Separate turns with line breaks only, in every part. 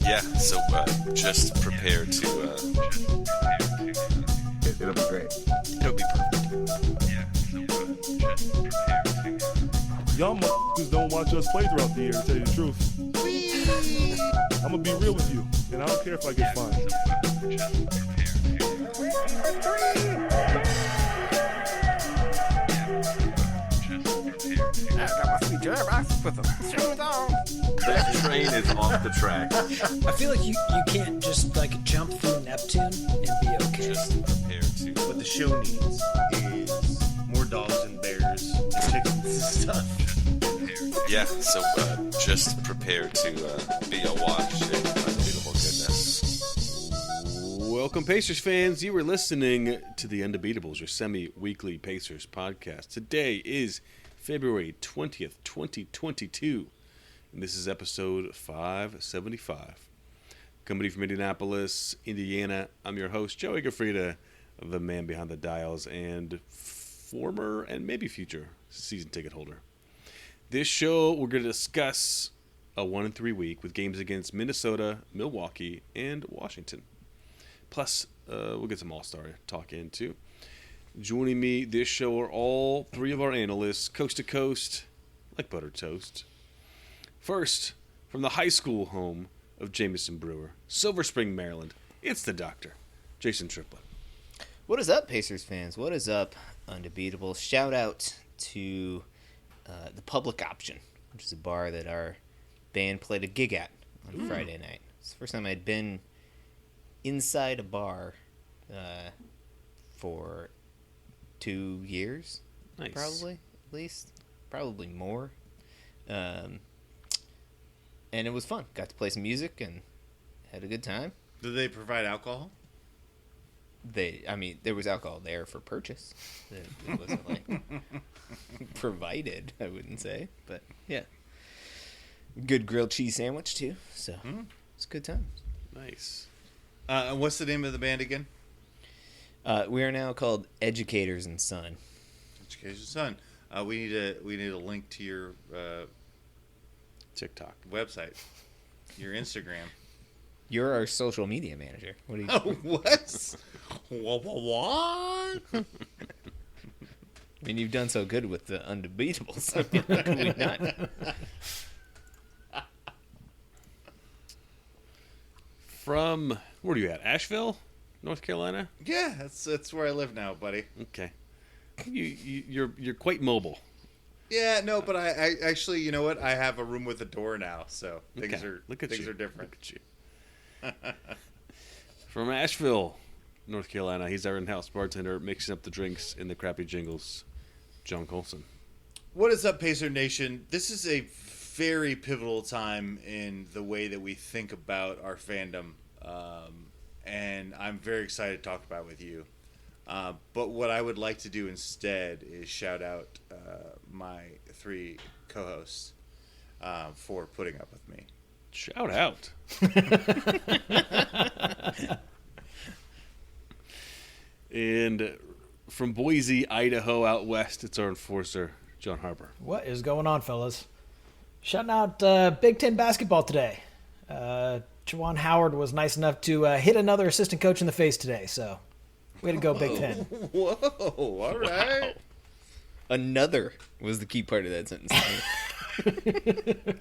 Yeah, so just prepare to.
It'll be great.
It'll be perfect.
Y'all motherfuckers don't watch us play throughout the year, to tell you the truth. I'm gonna be real with you, and I don't care if I get fined.
I got my sweet jerk with them.
That train is off the track.
I feel like you can't just like jump through Neptune and be okay.
Just prepare to.
What the show needs is more dogs and bears and chickens and stuff.
Yeah, so just prepare to be awash in unbeatable goodness.
Welcome, Pacers fans. You are listening to the Undebeatables, your semi-weekly Pacers podcast. Today is February 20th, 2022, and this is episode 575. Coming from Indianapolis, Indiana, I'm your host, Joey Gafrida, the man behind the dials and former and maybe future season ticket holder. This show, we're going to discuss a 1-3 week with games against Minnesota, Milwaukee, and Washington. Plus, we'll get some All-Star talk in, too. Joining me this show are all three of our analysts, coast to coast, like buttered toast. First, from the high school home of Jameson Brewer, Silver Spring, Maryland, it's the doctor, Jason Triplett.
What is up, Pacers fans? What is up, Undebeatables? Shout out to the Public Option, which is a bar that our band played a gig at on Friday night. It's the first time I'd been inside a bar for 2 years.
Nice.
Probably, at least. Probably more. And it was fun. Got to play some music and had a good time.
Do they provide alcohol?
There was alcohol there for purchase. It wasn't like provided, I wouldn't say, but yeah. Good grilled cheese sandwich too, so it's a good time.
Nice.
And what's the name of the band again?
We are now called Educators and Son.
Education Son. We need a link to your
TikTok.
website, your Instagram.
You're our social media manager. What do you?
Oh, what? What?
I mean, you've done so good with the Undebeatables. I mean, how could we not?
From, where are you at? Asheville, North Carolina?
Yeah, that's where I live now, buddy.
Okay. You're quite mobile.
Yeah, no, but I actually, you know what? I have a room with a door now, so things
Okay.
are
Look at
things
you.
are different.
Look at you. From Asheville, North Carolina, he's our in-house bartender, mixing up the drinks in the crappy jingles, John Colson.
What is up, Pacer Nation? This is a very pivotal time in the way that we think about our fandom, and I'm very excited to talk about it with you. But what I would like to do instead is shout out my three co-hosts for putting up with me.
Shout out. And from Boise, Idaho, out west, it's our enforcer, John Harper.
What is going on, fellas? Shouting out Big Ten basketball today. Juwan Howard was nice enough to hit another assistant coach in the face today, so way to go, Big Ten.
Whoa, all right.
Another was the key part of that sentence.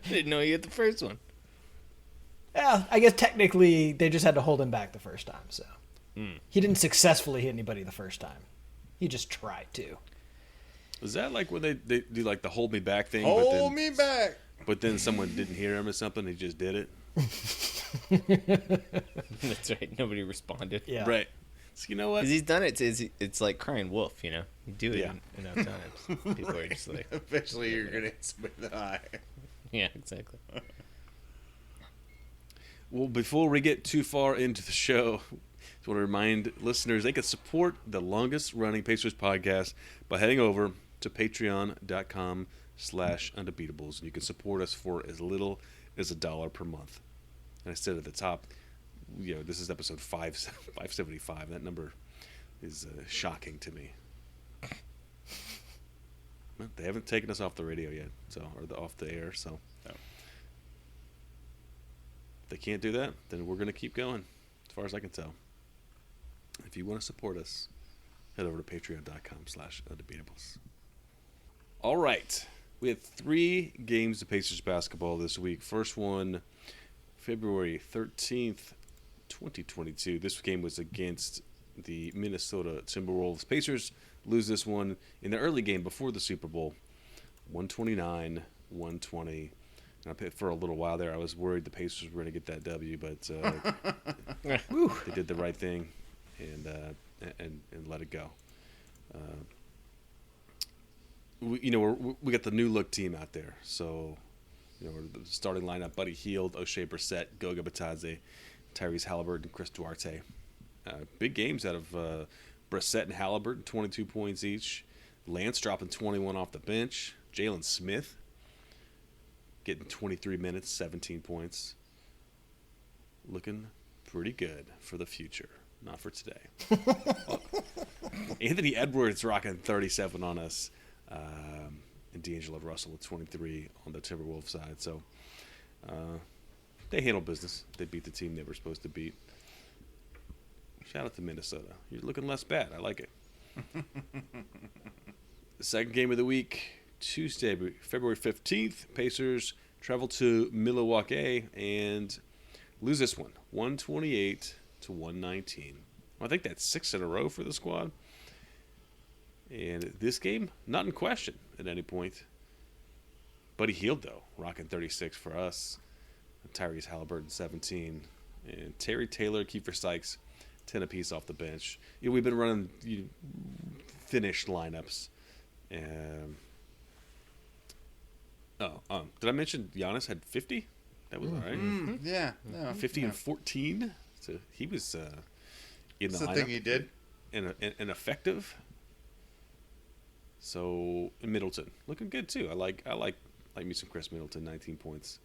Didn't know you hit the first one.
Yeah, I guess technically they just had to hold him back the first time, so. He didn't successfully hit anybody the first time. He just tried to.
Is that like when they do like the hold me back thing?
Hold me back.
But then someone didn't hear him or something, he just did it?
That's right. Nobody responded.
Yeah.
Right. So you know what?
Because he's done it. It's like crying wolf, you know? You do it
Yeah.
enough times. People are just like,
Eventually, you're gonna hit somebody in the eye.
yeah, exactly.
Well, before we get too far into the show, I just want to remind listeners they can support the longest-running Pacers podcast by heading over to patreon.com/undebeatables, and you can support us for as little as $1 per month. And I said at the top, this is episode 575. That number is shocking to me. Well, they haven't taken us off the radio yet, off the air, so.
No.
If they can't do that, then we're going to keep going, as far as I can tell. If you want to support us, head over to patreon.com/undebeatables. All right. We had 3 games of Pacers basketball this week. First one, February 13th, 2022. This game was against the Minnesota Timberwolves. Pacers lose this one in the early game before the Super Bowl, 129-120. And for a little while there, I was worried the Pacers were going to get that W, but they did the right thing and let it go. We got the new look team out there, so the starting lineup: Buddy Hield, O'Shea Brissett, Goga Bitadze, Tyrese Halliburton, Chris Duarte. Big games out of Brissett and Halliburton, 22 points each. Lance dropping 21 off the bench. Jalen Smith getting 23 minutes, 17 points. Looking pretty good for the future, not for today. Anthony Edwards rocking 37 on us. And D'Angelo Russell with 23 on the Timberwolves side. So they handled business. They beat the team they were supposed to beat. Shout out to Minnesota. You're looking less bad. I like it. The second game of the week, Tuesday, February 15th. Pacers travel to Milwaukee and lose this one, 128-119. I think that's 6 in a row for the squad. And this game, not in question at any point. Buddy Hield, though, rocking 36 for us. Tyrese Halliburton, 17. And Terry Taylor, Kiefer Sykes, 10 apiece off the bench. We've been running finished lineups. Did I mention Giannis had 50? That was all right.
Yeah. No,
50 and 14. So he was in the
That's the
lineup.
thing he did.
And effective. So Middleton looking good too. I like me some Chris Middleton, 19 points.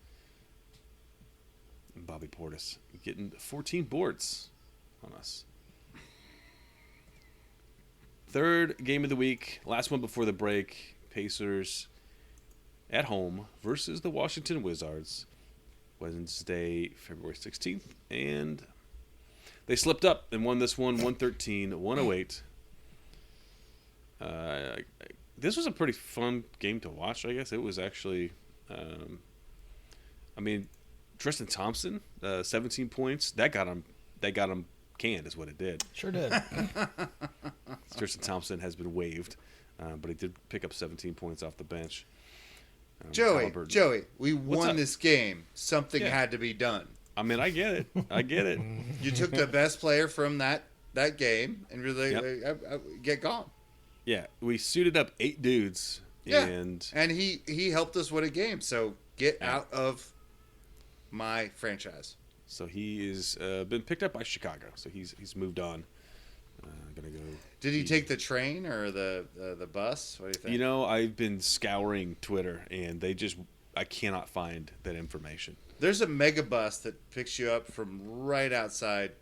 And Bobby Portis getting 14 boards on us. Third game of the week, last one before the break. Pacers at home versus the Washington Wizards. Wednesday, February 16th, and they slipped up and won this one, 113-108. This was a pretty fun game to watch, I guess. It was actually, Tristan Thompson, 17 points. That got him canned, is what it did.
Sure did.
Tristan Thompson has been waived, but he did pick up 17 points off the bench.
Joey, we won
up?
this game. Something
Yeah.
had to be done.
I mean, I get it.
You took the best player from that game and really get gone.
Yeah, we suited up 8 dudes,
Yeah,
and
he helped us win a game. So get out of my franchise.
so he is been picked up by Chicago. So he's moved on. Gonna go.
Did he take the train or the bus? What do you think?
I've been scouring Twitter, and I cannot find that information.
There's a mega bus that picks you up from right outside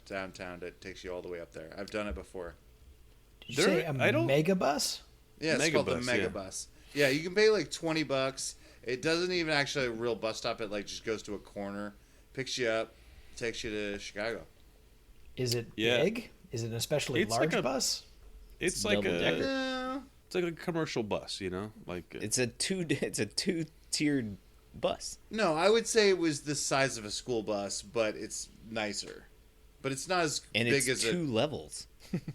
downtown that takes you all the way up there. I've done it before.
Did you say a mega bus?
Yeah, it's called the
Megabus,
mega
yeah.
bus. Yeah, you can pay like $20. It doesn't even actually a real bus stop. It just goes to a corner, picks you up, takes you to Chicago.
Is it
Yeah.
big? Is it an especially
It's
large
like a-
bus?
It's like
double-decker.
No.
it's like a commercial bus, like
It's a two-tiered bus.
No, I would say it was the size of a school bus, but it's nicer. But it's not as
And
big
it's
as
two levels.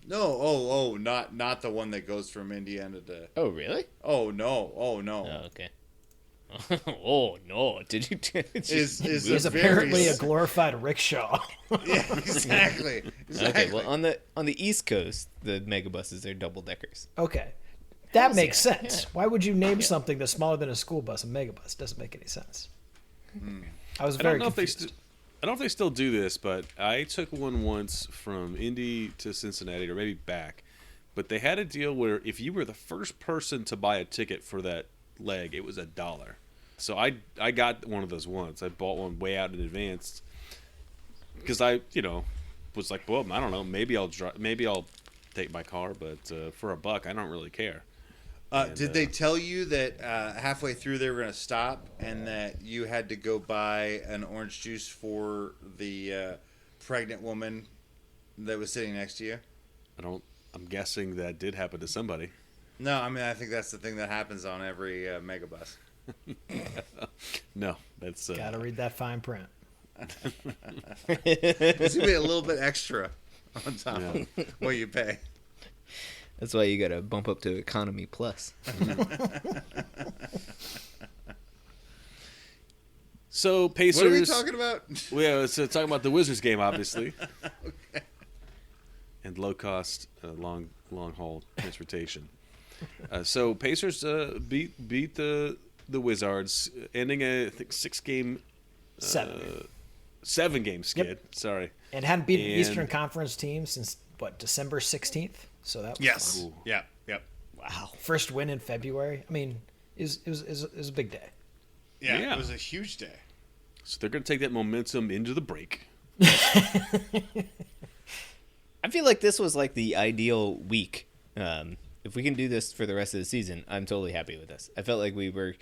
No, not the one that goes from Indiana to.
Oh, really?
Oh no!
Oh, okay. Oh, no. Did you...
Is
It's
a
apparently
very-
a glorified rickshaw.
Yeah, exactly.
Okay, well, on the East Coast, the megabuses are double-deckers.
Okay. That makes
yeah,
sense.
yeah.
Why would you name something that's smaller than a school bus a megabus? Doesn't make any sense. I was
I
very
don't know
confused.
I don't know if they still do this, but I took one once from Indy to Cincinnati, or maybe back. But they had a deal where if you were the first person to buy a ticket for that leg, it was $1. So I got one of those once. I bought one way out in advance because I was like, well, I don't know, maybe I'll take my car, but for $1, I don't really care.
Did they tell you that halfway through they were going to stop and that you had to go buy an orange juice for the pregnant woman that was sitting next to you?
I'm guessing that did happen to somebody.
No, I mean, I think that's the thing that happens on every megabus.
No, that's
Gotta read that fine print.
It's going to be a little bit extra on top of what you pay.
That's why you gotta bump up to Economy Plus.
So Pacers.
What are we talking about?
Well, so talking about the Wizards game, obviously, and low cost, long haul transportation. So Pacers beat the Wizards, ending a I think 6-game, 7-game skid.
Yep.
Sorry,
And hadn't beaten an Eastern Conference team since December 16th. So that was
Ooh.
Yep.
wow. First win in February. I mean, it was a big day.
Yeah.
It was a huge day.
so they're going to take that momentum into the break.
I feel like this was like the ideal week. If we can do this for the rest of the season, I'm totally happy with this. I felt like we were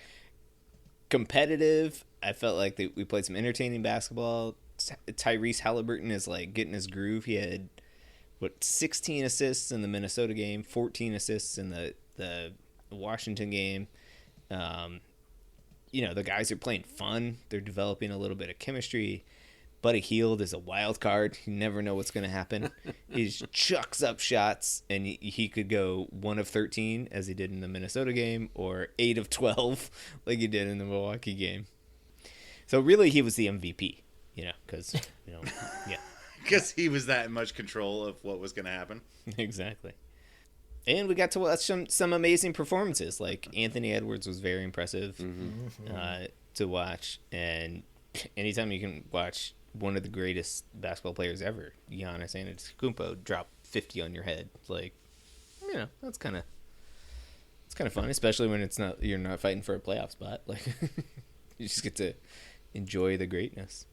competitive. I felt like we played some entertaining basketball. Tyrese Halliburton is like getting his groove. He had 16 assists in the Minnesota game, 14 assists in the Washington game. The guys are playing fun. They're developing a little bit of chemistry. Buddy Hield is a wild card. You never know what's going to happen. He just chucks up shots, and he could go 1 of 13, as he did in the Minnesota game, or 8 of 12, like he did in the Milwaukee game. So really, he was the MVP, because, yeah.
Because he was that much control of what was going to happen.
Exactly. And we got to watch some amazing performances. Like Anthony Edwards was very impressive to watch. And anytime you can watch one of the greatest basketball players ever, Giannis Antetokounmpo, drop 50 on your head, like, that's kind of fun, especially when you're not fighting for a playoff spot. Like, you just get to enjoy the greatness,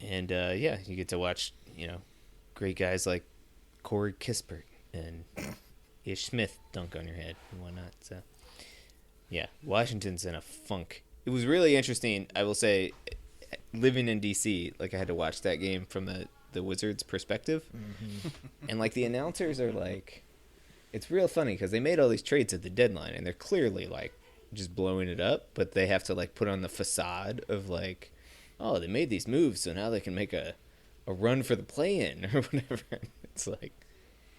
And, you get to watch, great guys like Corey Kispert and Ish Smith dunk on your head and whatnot. So, yeah, Washington's in a funk. It was really interesting, I will say, living in D.C., like I had to watch that game from the Wizards' perspective. Mm-hmm. And, like, the announcers are like, it's real funny because they made all these trades at the deadline and they're clearly, like, just blowing it up, but they have to, like, put on the facade of, like, oh, they made these moves, so now they can make a run for the play-in or whatever. It's like,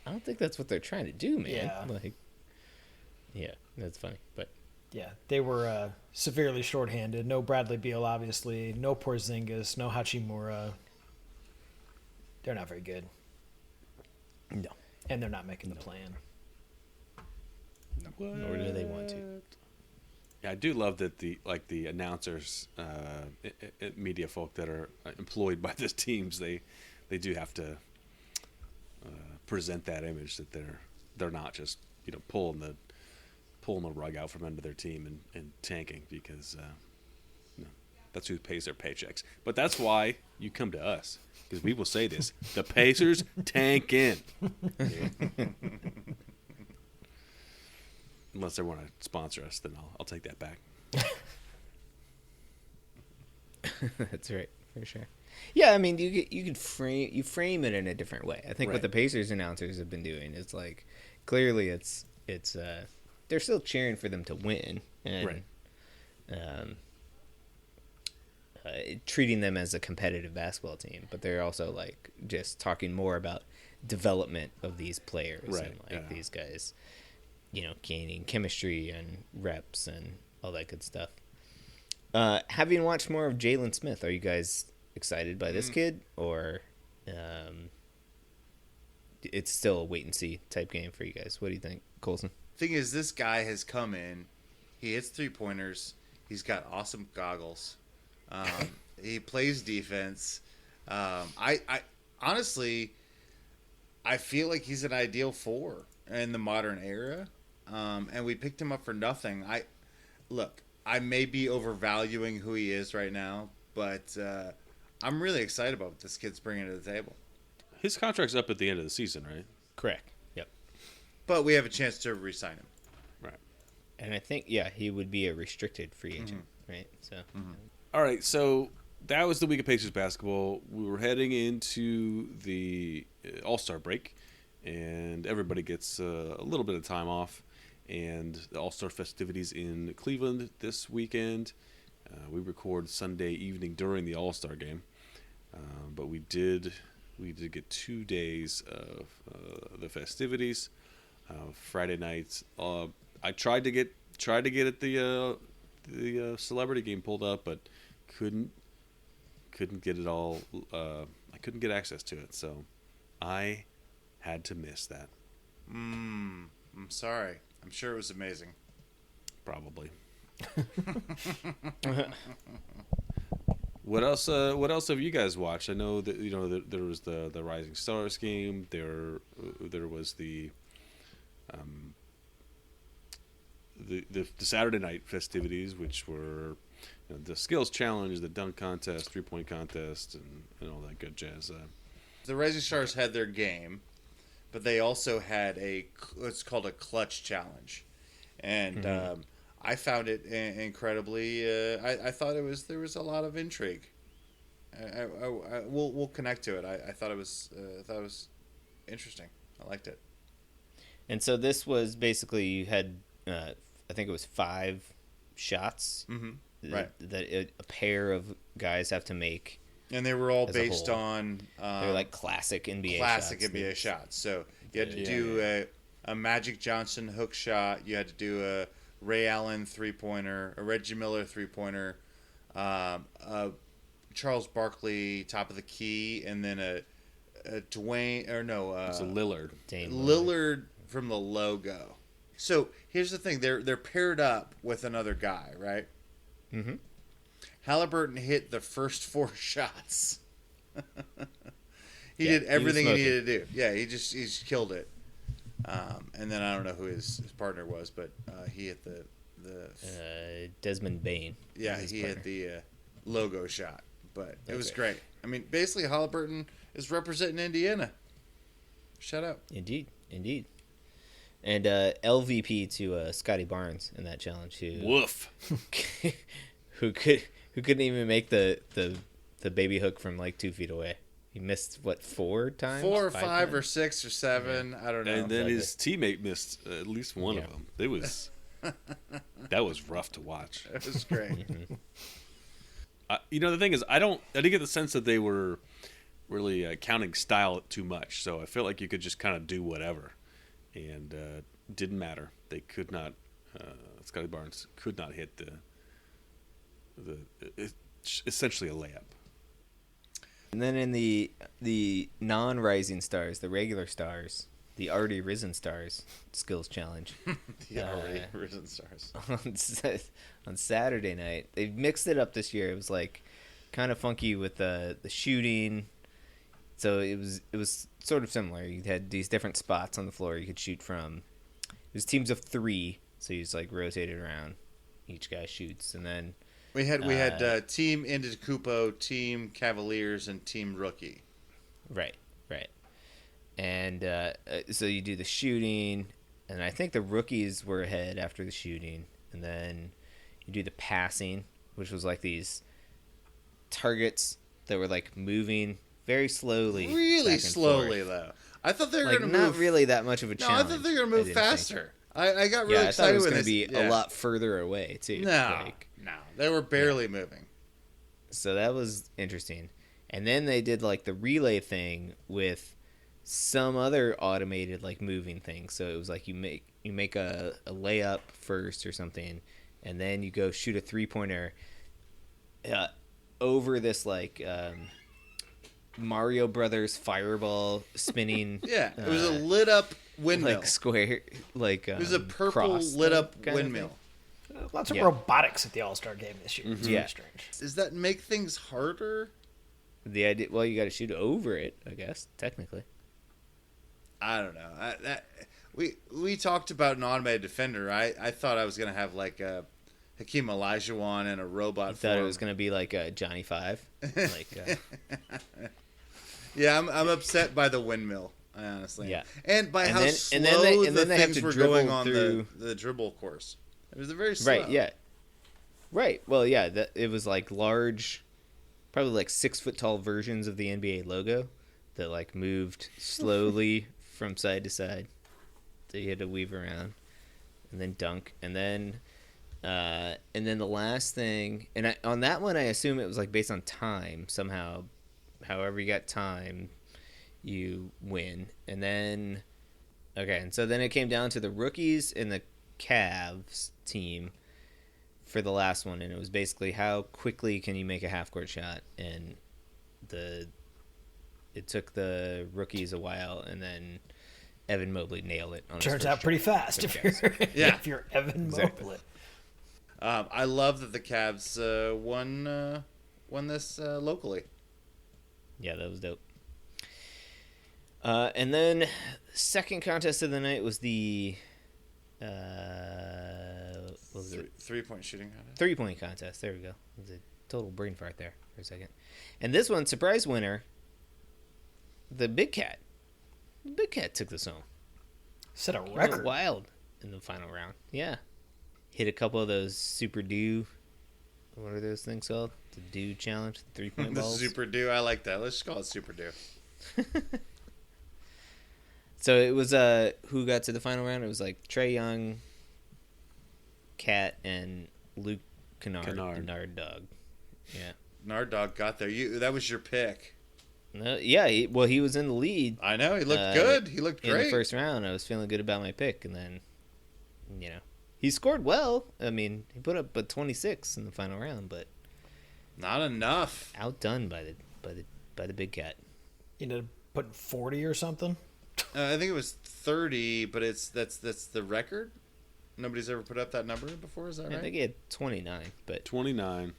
I don't think that's what they're trying to do, man.
Yeah.
Like, yeah, that's funny. But
Yeah, they were severely shorthanded. No Bradley Beal, obviously. No Porzingis. No Hachimura. They're not very good.
no,
And they're not making the plan.
nor do they want to.
Yeah, I do love that the announcers, media folk that are employed by the teams, they do have to present that image that they're not just pulling the rug out from under their team and tanking because that's who pays their paychecks. But that's why you come to us because we will say this: the Pacers tanking. Unless they want to sponsor us, then I'll take that back.
That's right, for sure. Yeah, I mean, you could frame it in a different way. I think
Right.
what the Pacers announcers have been doing is like clearly it's they're still cheering for them to win and treating them as a competitive basketball team, but they're also like just talking more about development of these players and like these guys, gaining chemistry and reps and all that good stuff. Having watched more of Jalen Smith, are you guys excited by this kid, or it's still a wait and see type game for you guys? What do you think, Colson?
Thing is, this guy has come in. He hits 3-pointers. He's got awesome goggles. He plays defense. I honestly, I feel like he's an ideal 4 in the modern era. And we picked him up for nothing. I may be overvaluing who he is right now, but I'm really excited about what this kid's bringing to the table.
His contract's up at the end of the season, right?
Correct. Yep.
but we have a chance to re-sign him.
Right.
And I think he would be a restricted free agent, right? So
All right, so that was the week of Pacers basketball. We were heading into the All-Star break, and everybody gets a little bit of time off. And the All-Star festivities in Cleveland this weekend. We record Sunday evening during the All-Star game, but we did get 2 days of the festivities. Friday nights, I tried to get at the celebrity game pulled up, but couldn't get it all. I couldn't get access to it, so I had to miss that.
I'm sorry. I'm sure it was amazing.
Probably. What else? What else have you guys watched? I know that there was the Rising Stars game. There was the Saturday night festivities, which were the skills challenge, the dunk contest, 3-point contest, and all that good jazz.
The Rising Stars had their game, but they also had what's called a clutch challenge, and I found it incredibly. I thought there was a lot of intrigue. We'll connect to it. I thought it was interesting. I liked it.
And so this was basically you had I think it was 5 shots
Right.
that a pair of guys have to make.
And they were all
As a
based
whole.
on
They're like classic NBA
classic
shots.
NBA shots. So you had to do a Magic Johnson hook shot. You had to do a Ray Allen 3-pointer, a Reggie Miller 3-pointer, a Charles Barkley top of the key, and then a Dwayne
It's a Lillard.
Dame
Lillard from the logo. So here's the thing: they're paired up with another guy, right?
Mm-hmm.
Halliburton hit the first 4 shots. He
Yeah,
did
he was
everything he
smoking.
needed to do. Yeah, he just killed it. And then I don't know who his partner was, but he hit the
Desmond Bain.
yeah
his
he
partner.
hit the logo shot. But it was
Okay.
great. I mean, basically Halliburton is representing Indiana. Shout out.
Indeed. And LVP to Scotty Barnes in that challenge,
Woof.
who couldn't even make the baby hook from like 2 feet away. He missed 4 times,
4 or
5
5 or
times?
6 or 7. I don't know.
And then
Exactly.
his teammate missed at least one of
Yeah.
them. It was that was rough to watch.
It was great.
The thing is, I didn't get the sense that they were really counting style too much. So I felt like you could just kind of do whatever, and didn't matter. They could not. Scotty Barnes could not hit essentially a layup.
And then in the non-rising stars, the regular stars, the already risen stars skills challenge
The already risen stars.
on Saturday night, they mixed it up this year. It was like kind of funky with the shooting. So it was sort of similar. You had these different spots on the floor you could shoot from. It was teams of 3, so you just like rotated around. Each guy shoots, and then
We had Team Indicoupo, Team Cavaliers, and Team Rookie.
right. And so you do the shooting, and I think the rookies were ahead after the shooting, and then you do the passing, which was like these targets that were like moving very slowly,
Really
back and
slowly,
forth.
though. I thought they were
Like
going to
not
move.
really that much of a
No,
challenge.
I thought they were going to move
didn't think.
faster. I got really
Yeah, I thought
excited
it was
when
going to
they
be a lot further away too.
No, no, they were barely moving.
So that was interesting. And then they did like the relay thing with some other automated like moving thing. So it was like you make a layup first or something, and then you go shoot a 3-pointer over this like Mario Brothers fireball spinning.
Yeah, it was a lit up windmill.
like square like
It was a purple
cross
lit up
kind of
windmill.
Lots of
Yeah.
robotics at the All-Star game this year. It's
Yeah.
very strange.
Does that make things harder?
The idea, well, you got to shoot over it, I guess, technically.
I don't know. We talked about an automated defender. I thought I was gonna have like a Hakeem Olajuwon and a robot.
I thought it
form.
was going to be like Johnny 5. Like,
Yeah, I'm upset by the windmill. I honestly am.
Yeah.
And by
And
how
then-
slow
and then they- and
the
then they have
things
to
were
dribble
going on
through-
the dribble course. It was very slow.
Right. Yeah. Right. Well, yeah. It was like large, probably like 6 foot tall versions of the NBA logo that like moved slowly from side to side. So you had to weave around, and then dunk, and then the last thing, and on that one I assume it was like based on time somehow. However you got time, you win, and then and so then it came down to the rookies and the Cavs team for the last one, and it was basically how quickly can you make a half court shot, and it took the rookies a while, and then Evan Mobley nailed it. On his
Turns
first
out pretty
shot
fast
for
if
the
you're
Cavs.
Yeah.
if you're Evan
Exactly.
Mobley.
I love that the Cavs won this locally.
Yeah, that was dope. And then second contest of the night was the what was it?
3-point shooting contest.
3-point contest. There we go. It was a total brain fart there for a second. And this one, surprise winner, the Big Cat. The Big Cat took this home.
Set a
He went
record.
wild in the final round. Yeah. Hit a couple of those super dew. What are those things called? The dew challenge, the 3-point
The
balls.
Super Do. I like that. Let's just call it Super Do.
So it was who got to the final round? It was like Trae Young, Cat, and Luke Kennard. The Nard Dog. Yeah.
Nard Dog got there. That was your pick.
No, yeah. He was in the lead
I know. He looked good. He looked
in
great.
the first round. I was feeling good about my pick, and then, he scored well. I mean, he put up a 26 in the final round, but
Not enough.
outdone by the Big Cat.
You ended up putting 40 or something.
I think it was 30, but that's the record. Nobody's ever put up that number before. Is that right?
I think he had 29, but
29.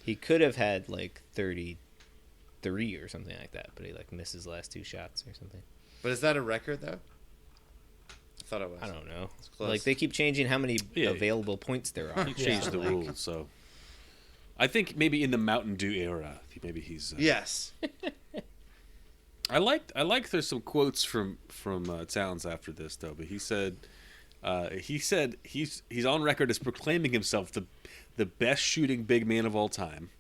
he could have had like 33 or something like that, but he like missed his last 2 shots or something.
But is that a record though? I thought it was.
I don't know.
close.
Like they keep changing how many
Yeah.
available points there are.
He changed the
Like,
rules, so I think maybe in the Mountain Dew era, maybe he's.
Yes.
I like. There's some quotes from Towns after this though, but he said he's on record as proclaiming himself the best shooting big man of all time.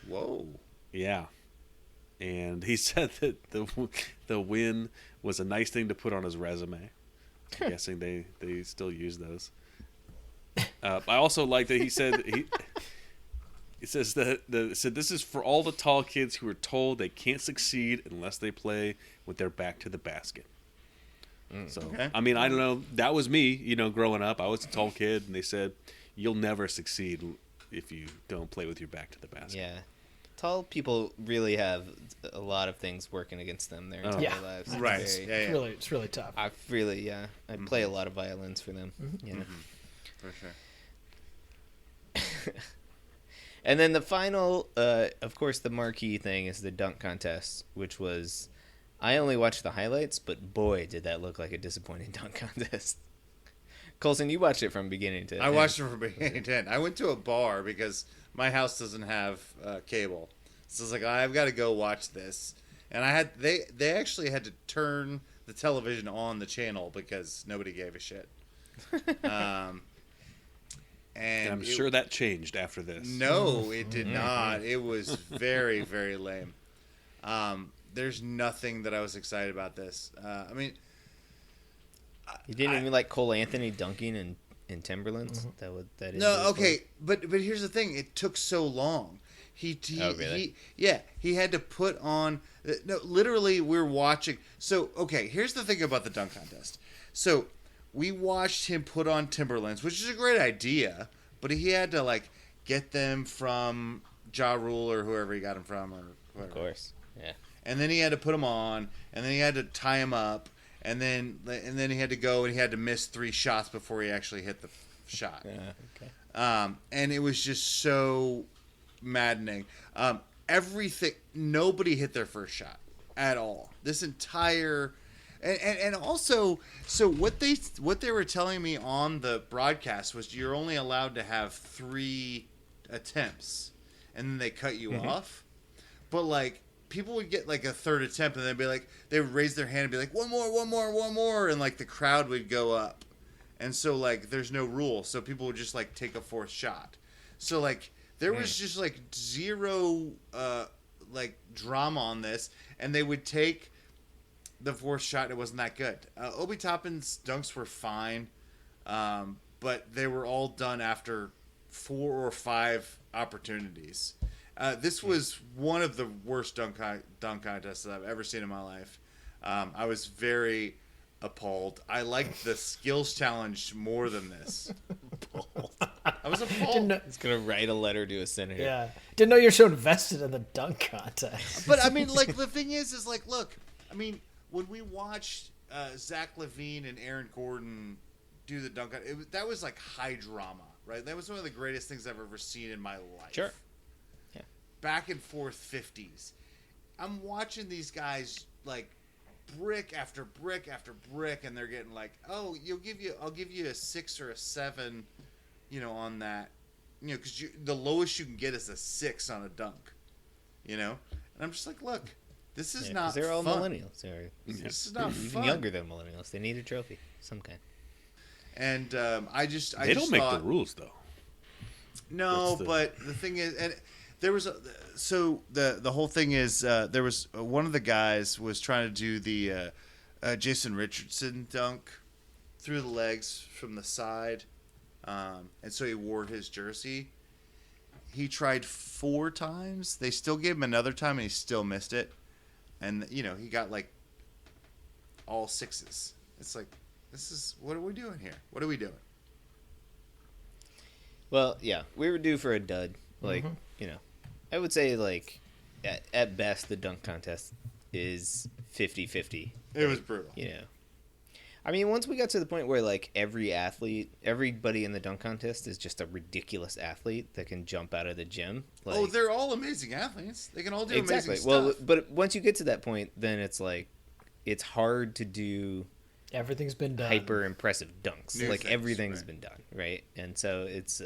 Whoa.
Yeah, and he said that the win was a nice thing to put on his resume. I'm guessing they still use those. I also like that he said It says said this is for all the tall kids who are told they can't succeed unless they play with their back to the basket. So
Okay.
I mean, I don't know. That was me, growing up. I was a tall kid, and they said you'll never succeed if you don't play with your back to the basket.
Yeah. Tall people really have a lot of things working against them their entire
Yeah.
lives. It's
Right.
very-
Yeah.
It's really tough.
I really, I play a lot of violins for them.
For sure.
And then the final, of course, the marquee thing is the dunk contest, which was, I only watched the highlights, but boy, did that look like a disappointing dunk contest. Colson, you watched it from beginning to
I
end.
watched it from beginning to end. I went to a bar because my house doesn't have cable, so I was like, I've got to go watch this. And they actually had to turn the television on the channel because nobody gave a shit.
And I'm sure that changed after this.
No, it did not. It was very, very lame. There's nothing that I was excited about this. I mean,
You didn't even like Cole Anthony dunking in Timberlands? That is
no, okay, but here's the thing. It took so long. He had to put on. No, literally, we're watching. So, okay, here's the thing about the dunk contest. So, we watched him put on Timberlands, which is a great idea, but he had to like get them from Ja Rule or whoever he got them from, or whatever.
Of course, yeah.
And then he had to put them on, and then he had to tie them up, and then he had to go and he had to miss 3 shots before he actually hit the shot.
Yeah, okay.
And it was just so maddening. Nobody hit their first shot at all. This entire, and also, so what they were telling me on the broadcast was you're only allowed to have 3 attempts, and then they cut you off. But like people would get like a third attempt, and they'd be like, they would raise their hand and be like, one more, and like the crowd would go up, and so like there's no rule, so people would just like take a fourth shot. So like there was just like zero like drama on this, and they would take the fourth shot, and it wasn't that good. Obi Toppin's dunks were fine, but they were all done after 4 or 5 opportunities. This was one of the worst dunk contests that I've ever seen in my life. I was very appalled. I liked the skills challenge more than this. I was appalled.
He's gonna write a letter to a senator.
Yeah, didn't know you're so invested in the dunk contest.
But I mean, like the thing is like, look, I mean, when we watched Zach LaVine and Aaron Gordon do the dunk, that was like high drama, right? That was one of the greatest things I've ever seen in my life.
Sure. Yeah.
Back and forth 50s. I'm watching these guys like brick after brick after brick, and they're getting like, oh, I'll give you a 6 or a 7, on that, because the lowest you can get is a 6 on a dunk, and I'm just like, look, this is not.
They're all
fun.
millennials.
This is not
even
fun.
younger than millennials. They need a trophy, some kind.
And I
They
just
don't make
thought,
the rules though.
No, but the thing is, and there was the whole thing is there was one of the guys was trying to do the Jason Richardson dunk through the legs from the side, and so he wore his jersey. He tried 4 times. They still gave him another time, and he still missed it. And he got like all 6s. It's like, what are we doing here? What are we doing?
Well, yeah, we were due for a dud. Like, I would say, like, at best, the dunk contest is 50-50.
It was brutal.
I mean, once we got to the point where, like, everybody in the dunk contest is just a ridiculous athlete that can jump out of the gym. Like,
They're all amazing athletes. They can all do
exactly.
amazing stuff.
Well, but once you get to that point, then it's like, it's hard to do
Everything's been done.
hyper impressive dunks.
New
Like
things,
everything's
right.
been done, right? And so it's,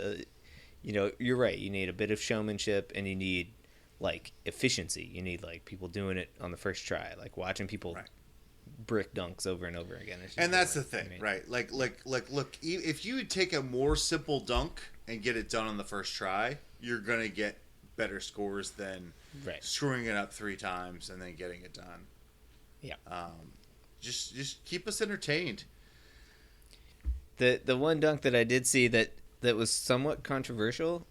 you're right. You need a bit of showmanship, and you need like efficiency. You need like people doing it on the first try, like watching people
Right.
brick dunks over and over again. It's just
And that's the
boring,
thing,
right?
right? Like, look, if you would take a more simple dunk and get it done on the first try, you're gonna get better scores than
Right.
screwing it up 3 times and then getting it done.
Yeah.
Just keep us entertained.
The one dunk that I did see that was somewhat controversial,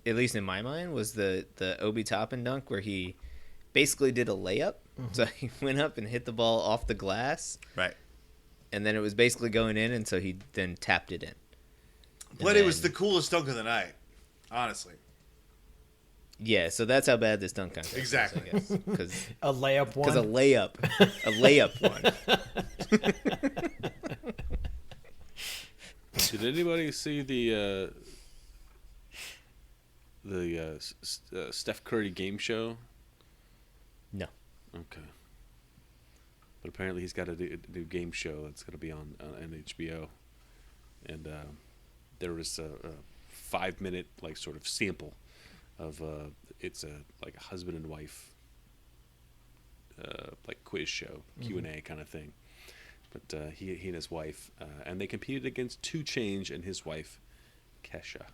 at least in my mind, was the Obi Toppin dunk where he basically did a layup. So he went up and hit the ball off the glass,
Right.
and then it was basically going in, and so he then tapped it in.
But it was the coolest dunk of the night, honestly.
Yeah, so that's how bad this dunk contest
Exactly.
is, I guess. Because
A layup one.
a layup one.
Did anybody see the Steph Curry game show?
No.
Okay. But apparently he's got a new game show that's going to be on HBO, and there was a 5-minute like sort of sample of it's like a husband and wife like quiz show, Q&A kind of thing. But he and his wife, and they competed against 2 Chainz and his wife, Kesha.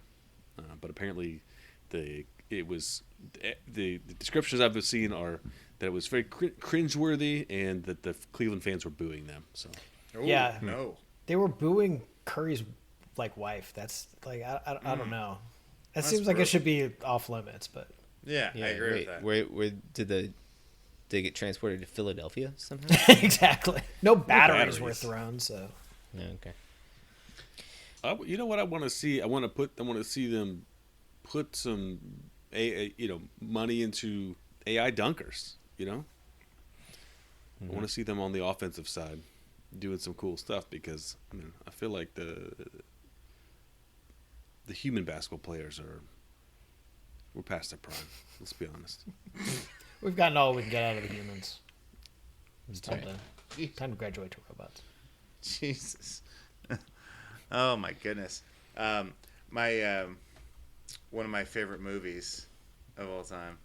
But apparently, the descriptions I've seen are that it was very cringeworthy, and that the Cleveland fans were booing them. So
Ooh,
Yeah.
No.
They were booing Curry's like wife. That's like I don't know. That
That's
seems like it
brutal.
should be off limits, but
Yeah, I agree with that.
Where did they get transported to Philadelphia somehow?
exactly. No batteries were
batteries.
thrown, so
No, okay.
you know what I want to see? I want to see them put some money into AI dunkers. I want to see them on the offensive side doing some cool stuff, because I feel like the human basketball players we're past their prime. Let's be honest.
we've gotten all we can get out of the humans. It's time
right.
time to graduate to robots.
Jesus. Oh my goodness. My one of my favorite movies of all time.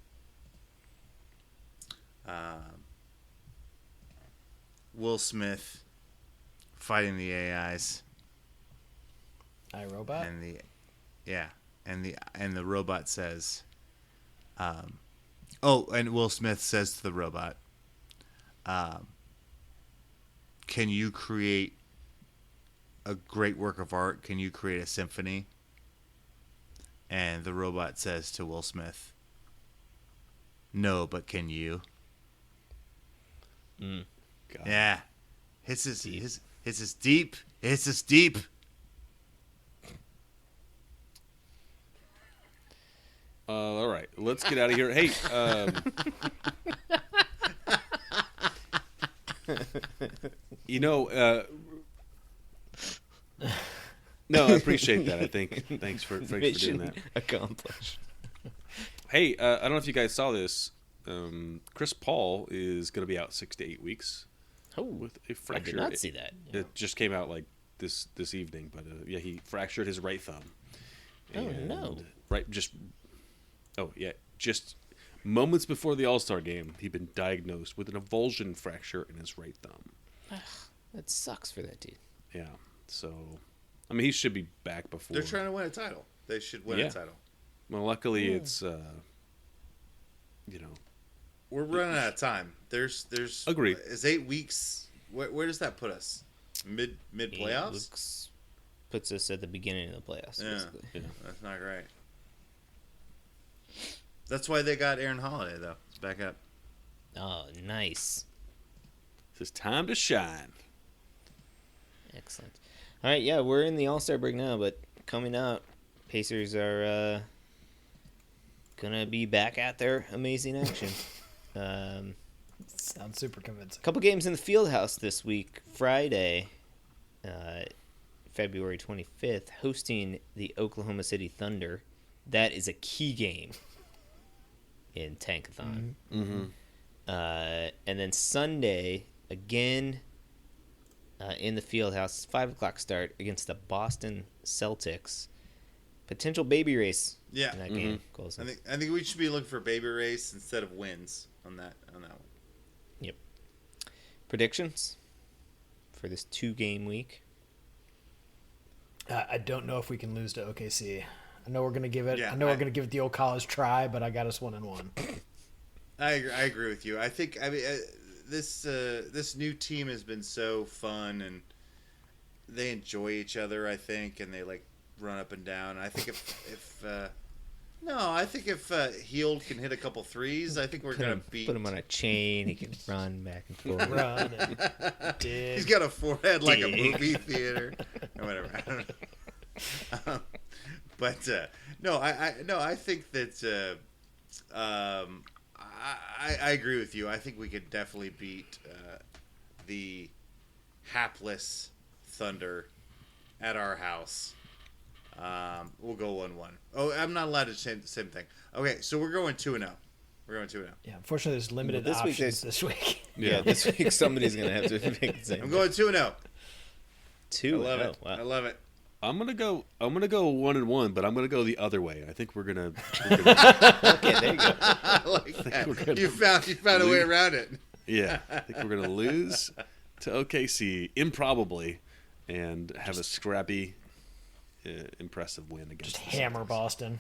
Will Smith fighting the AIs
iRobot.
and the robot says, and Will Smith says to the robot, can you create a great work of art? Can you create a symphony? And the robot says to Will Smith, no, but can you?
God.
Yeah. Hits us deep. Hits us deep.
All right, let's get out of here. Hey, no, I appreciate that. I think thanks for doing
Mission
that.
accomplished.
Hey, I don't know if you guys saw this. Chris Paul is going to be out 6 to 8 weeks
Oh,
with a
I
fracture.
did not see that.
It just came out like this evening, but yeah, he fractured his right thumb.
Oh, no.
Right, just moments before the All-Star game, he'd been diagnosed with an avulsion fracture in his right thumb.
That sucks for that dude.
Yeah, so I mean, he should be back before.
They're trying to win a title. They should win a title.
Well, luckily it's
We're running out of time. There's
Agreed.
Is 8 weeks? Where does that put us? Mid playoffs?
Puts us at the beginning of the playoffs.
Yeah.
Basically.
Yeah.
That's not great. That's why they got Aaron Holiday though. It's back up.
Oh, nice.
It's time to shine.
Excellent. All right, yeah, we're in the All-Star break now, but coming out, Pacers are gonna be back at their amazing action.
Sounds super convincing.
Couple games in the Fieldhouse this week. Friday, February 25th, hosting the Oklahoma City Thunder. That is a key game in Tankathon.
Mm-hmm.
And then Sunday, again in the Fieldhouse, 5 o'clock start against the Boston Celtics. Potential baby race
Yeah.
in that game. Colson.
I think we should be looking for baby race instead of wins on that one.
Yep. Predictions for this 2-game week?
I don't know if we can lose to OKC. I know we're gonna give it.
Yeah,
I know we're gonna give it the old college try, but I got us 1-1.
I agree with you. I think this new team has been so fun and they enjoy each other. I think, and they like run up and down. I think if Heald can hit a couple threes, I think we're gonna beat.
Put him on a chain. He can run back and forth.
Run and dig.
He's got a forehead like a movie theater or whatever. I don't know. I think that I agree with you. I think we could definitely beat the hapless Thunder at our house. We'll go 1-1. Oh, I'm not allowed to say the same thing. Okay, so we're going 2-0. We're going 2-0.
Yeah, unfortunately, there's limited
Well, this week
options
there's-
this week.
Yeah, this week somebody's gonna have to make the same.
I'm going 2-0.
2.
I love it.
Wow.
I love it.
I'm gonna go 1-1, but I'm gonna go the other way. I think we're gonna
Okay, there you go.
I like
we're
that.
gonna
You found a way around it.
yeah. I think we're gonna lose to OKC improbably, and have a scrappy, impressive win against.
Just
the
hammer
Celtics.
Boston.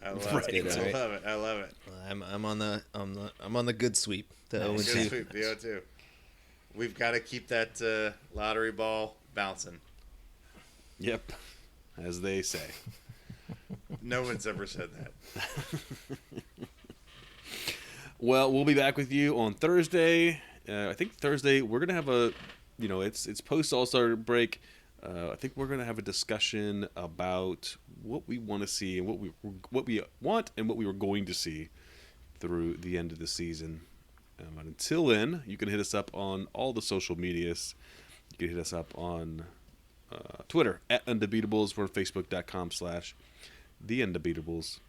I love
Right.
it.
All
I
right.
love it. I love it.
I'm on the good sweep. The 0-2.
Good sweep, the 0-2. We've got to keep that lottery ball bouncing.
Yep, as they say.
No one's ever said that.
Well, we'll be back with you on Thursday. I think Thursday we're gonna have it's post All-Star break. I think we're gonna have a discussion about what we want to see and what we want and what we were going to see through the end of the season. And until then, you can hit us up on all the social medias. You can hit us up on Twitter at Undebeatables. We're on Facebook.com/The Undebeatables.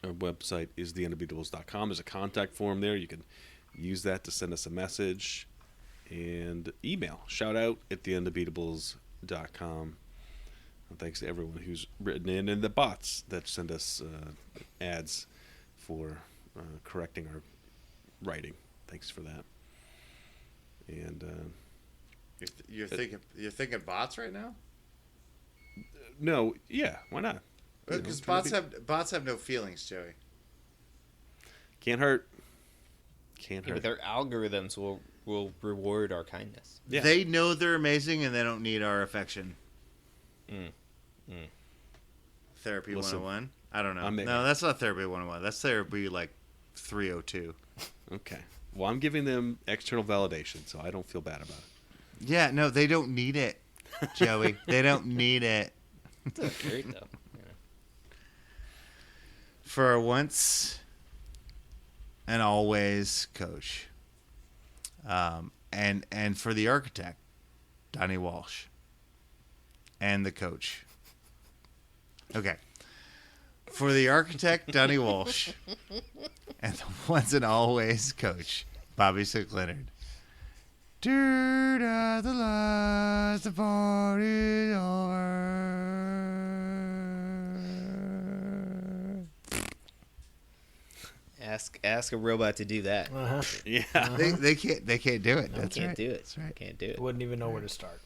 Our website is theundebeatables.com. There's a contact form there. You can use that to send us a message and email. Shout out at theundebeatables.com. And thanks to everyone who's written in and the bots that send us ads for correcting our writing. Thanks for that. And
You're thinking bots right now?
no, yeah, why not? You know,
Because
trying to
bots have no feelings, Joey.
can't hurt. Can't
Yeah,
hurt.
but their algorithms will reward our kindness.
Yeah.
They know they're amazing and they don't need our affection. Therapy
Listen,
101? I don't know.
I'm
No, that's not Therapy 101. That's Therapy like 302.
Okay. Well, I'm giving them external validation, so I don't feel bad about it.
Yeah, no, they don't need it, Joey. They don't need it.
It's great though.
For a once and always coach. And for the architect, Donnie Walsh. And the coach. Okay. For the architect, Donnie Walsh. And the once and always coach, Bobby Sick Leonard. Turn out the lights, the party's over.
Ask a robot to do that.
Yeah.
They can't do it.
No,
That's
can't
right.
do it.
That's right.
Can't do it.
Wouldn't even know where to start.